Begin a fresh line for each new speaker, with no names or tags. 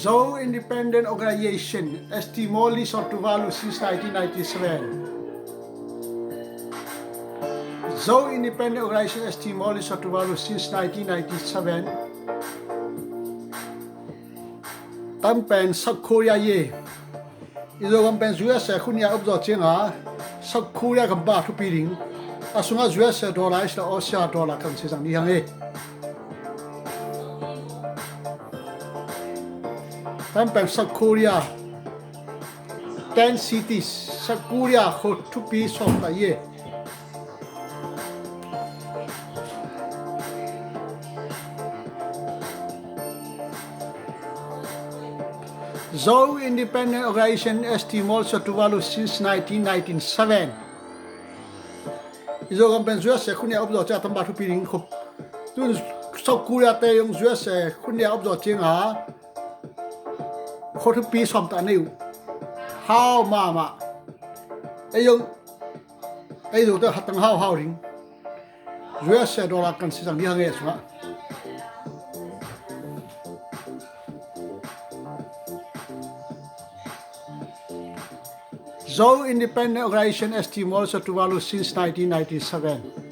Zou Independent Organization ST Molly South Tuvalu since 1997. Zou Independent Organization ST Molly South Tuvalu since 1997. Tampen South Korea ye. Izo kampen US kunya obzo chenga South Korea kamba tu piring. Asunga US dollar is la Aussie dollar kan sesang ni hange. Tampen South Korea 10 cities South Korea ho to be so la ye. Zou Independent Organization ST Molly South Tuvalu since 1997. Izo kampen US kunya obzo cha tamba tu piring ho. Tu South Korea te yung US kunya obzo chenga ho to be som ta new. How mama. Ayong ayo to hatang how ring. US dollar kan sisang ni hange sunga. Zou Independent Organization ST Molly South Tuvalu since 1997.